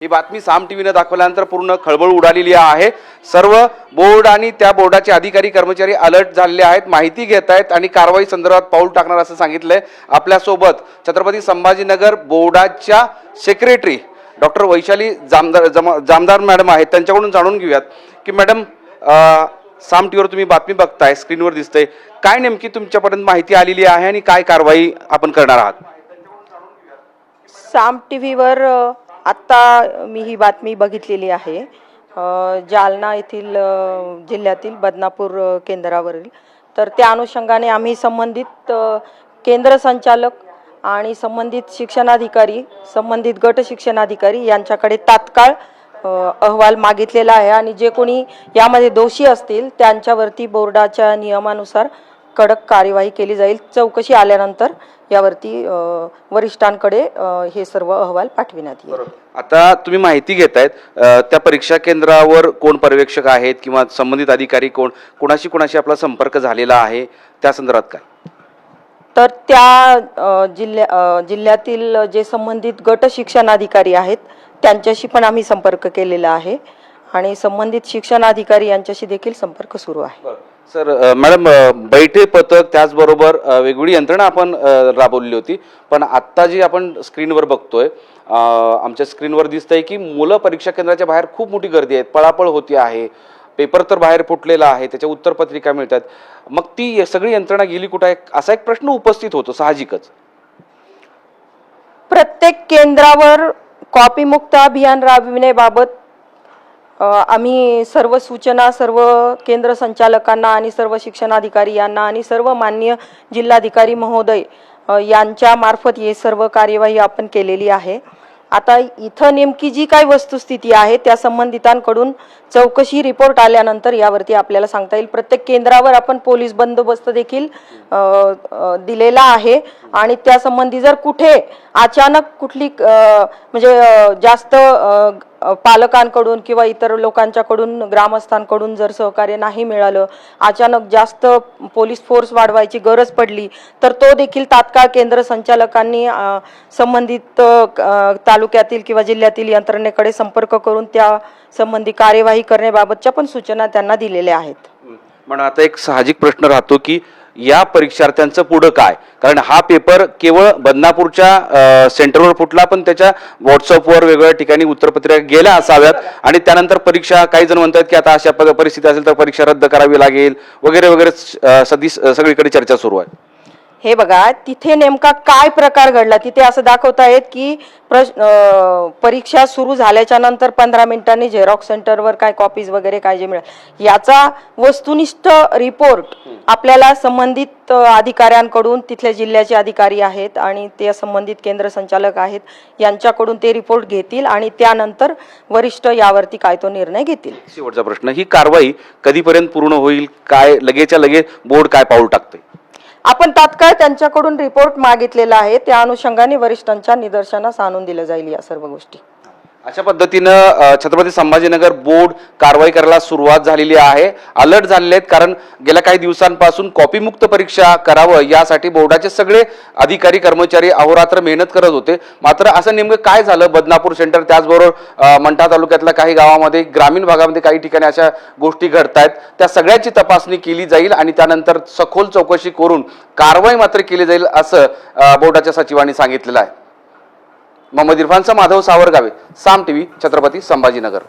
ही बातमी साम टीव्हीने दाखवल्यानंतर पूर्ण खळबळ उडालेली आहे। सर्व बोर्ड आणि त्या बोर्डाचे अधिकारी कर्मचारी अलर्ट झालेले आहेत, माहिती घेत आहेत आणि कारवाई संदर्भात पाऊल टाकणार असं सांगितलंय। आपल्या सोबत छत्रपती संभाजीनगर बोर्डाच्या secretary doctor Vaishali Jamdar madam आहेत, त्यांच्याकडून जाणून घेऊयात की मॅडम साम टीव्हीवर तुम्ही बातमी बघताय, स्क्रीनवर दिसतंय, काय नेमकी तुमच्यापर्यंत माहिती आलेली आहे आणि काय कारवाई आपण करणार आहात? साम टीव्हीवर आत्ता मी ही बातमी बघितलेली आहे। जालना येथील जिल्ह्यातील बदनापूर केंद्रावरील, तर त्या अनुषंगाने आम्ही संबंधित केंद्र संचालक आणि संबंधित शिक्षणाधिकारी, संबंधित गट शिक्षणाधिकारी यांच्याकडे तात्काळ अहवाल मागितलेला आहे आणि जे कोणी यामध्ये दोषी असतील त्यांच्यावरती बोर्डाच्या नियमानुसार कडक कार्यवाही केली जाईल। चौकशी आल्यानंतर यावरती वरिष्ठांकडे हे सर्व अहवाल पाठविण्यात येईल। आता तुम्ही माहिती घेतायत, त्या परीक्षा केंद्रावर कोण पर्यवेक्षक आहेत किंवा संबंधित अधिकारी कोणाशी आपला संपर्क झालेला आहे, त्या संदर्भात काय? तर त्या जिल्ह्यातील जे संबंधित गट शिक्षणाधिकारी आहेत त्यांच्याशी पण आम्ही संपर्क केलेला आहे आणि संबंधित शिक्षणाधिकारी यांच्याशी देखील संपर्क सुरू आहे। सर मॅडम, बैठे पथक त्याचबरोबर वेगवेगळी यंत्रणा आपण राबवली होती, पण आत्ता जी आपण स्क्रीनवर बघतोय, आमच्या स्क्रीनवर दिसतंय की मुलं परीक्षा केंद्राच्या बाहेर खूप मोठी गर्दी आहे, पळापळ होती आहे, पेपर तर बाहेर फुटलेला आहे, त्याच्या उत्तरपत्रिका मिळतात, मग ती सगळी यंत्रणा गेली कुठे आहे असा एक प्रश्न उपस्थित होतो साहजिकच। प्रत्येक केंद्रावर कॉपी मुक्त अभियान राबविण्याबाबत आम्ही सर्व सूचना सर्व केंद्र संचालकांना आणि सर्व शिक्षणाधिकारी यांना आणि सर्व माननीय जिल्हाधिकारी महोदय यांच्या मार्फत हे सर्व कार्यवाही आपण केलेली आहे। आता इथं नेमकी जी काही वस्तुस्थिती आहे त्या संबंधितांकडून चौकशी रिपोर्ट आल्यानंतर यावरती आपल्याला सांगता येईल। प्रत्येक केंद्रावर आपण पोलीस बंदोबस्त देखील दिलेला आहे आणि त्या संबंधी जर कुठे अचानक कुठली म्हणजे जास्त पालकांकडून किंवा इतर लोकांच्याकडून ग्रामस्थांकडून जर सहकार्य नाही मिळालं, अचानक जास्त पोलीस फोर्स वाढवायची गरज पडली, तर तो देखील तात्काळ केंद्र संचालकांनी संबंधित तालुक्यातील किंवा जिल्ह्यातील यंत्रणेकडे संपर्क करून त्या संबंधी कार्यवाही करण्याबाबतच्या पण सूचना त्यांना दिलेल्या आहेत। पण आता एक साहजिक प्रश्न राहतो की या परीक्षार्थ्यांचं पुढे काय, कारण हा पेपर केवळ बदनापूरच्या सेंटरवर फुटला, पण त्याच्या व्हॉट्सअपवर वेगवेगळ्या ठिकाणी उत्तरपत्रिका गेल्या असाव्यात आणि त्यानंतर परीक्षा, काही जण म्हणतात की आता अशा परिस्थिती असेल तर परीक्षा रद्द करावी लागेल वगैरे वगैरे, सगळीकडे चर्चा सुरू आहे। हे बघा, तिथे नेमका काय प्रकार घडला, तिथे असं दाखवतायत की परीक्षा सुरू झाल्याच्या नंतर 15 मिनिटांनी झेरॉक्स सेंटरवर काय कॉपीज वगैरे काय जे मिळाल, याचा वस्तुनिष्ठ रिपोर्ट आपल्याला संबंधित अधिकाऱ्यांकडून, तिथल्या जिल्ह्याचे अधिकारी आहेत आणि ते संबंधित केंद्र संचालक आहेत यांच्याकडून ते रिपोर्ट घेतील आणि त्यानंतर वरिष्ठ यावरती काय तो निर्णय घेतील। शेवटचा प्रश्न, ही कारवाई कधीपर्यंत पूर्ण होईल, काय लगेचच्या लगेच बोर्ड काय पाऊल टाकते? आपण तात्काळ त्यांच्याकडून रिपोर्ट मागितलेला आहे, त्या अनुषंगाने वरिष्ठांच्या निदर्शनास आणून दिलं जाईल या सर्व गोष्टी। अशा पद्धतीनं छत्रपती संभाजीनगर बोर्ड कारवाई करायला सुरुवात झालेली आहे, अलर्ट झालेले आहेत, कारण गेल्या काही दिवसांपासून कॉपीमुक्त परीक्षा करावं यासाठी बोर्डाचे सगळे अधिकारी कर्मचारी अहोरात्र मेहनत करत होते। मात्र असं नेमकं काय झालं, बदनापूर सेंटर त्याचबरोबर मंठा तालुक्यातल्या काही गावामध्ये, ग्रामीण भागामध्ये काही ठिकाणी अशा गोष्टी घडतायत, त्या सगळ्याची तपासणी केली जाईल आणि त्यानंतर सखोल चौकशी करून कारवाई मात्र केली जाईल असं बोर्डाच्या सचिवांनी सांगितलेलं आहे। मोहम्मद इरफानचा माधव सावरगावे, साम टीव्ही, छत्रपती संभाजीनगर।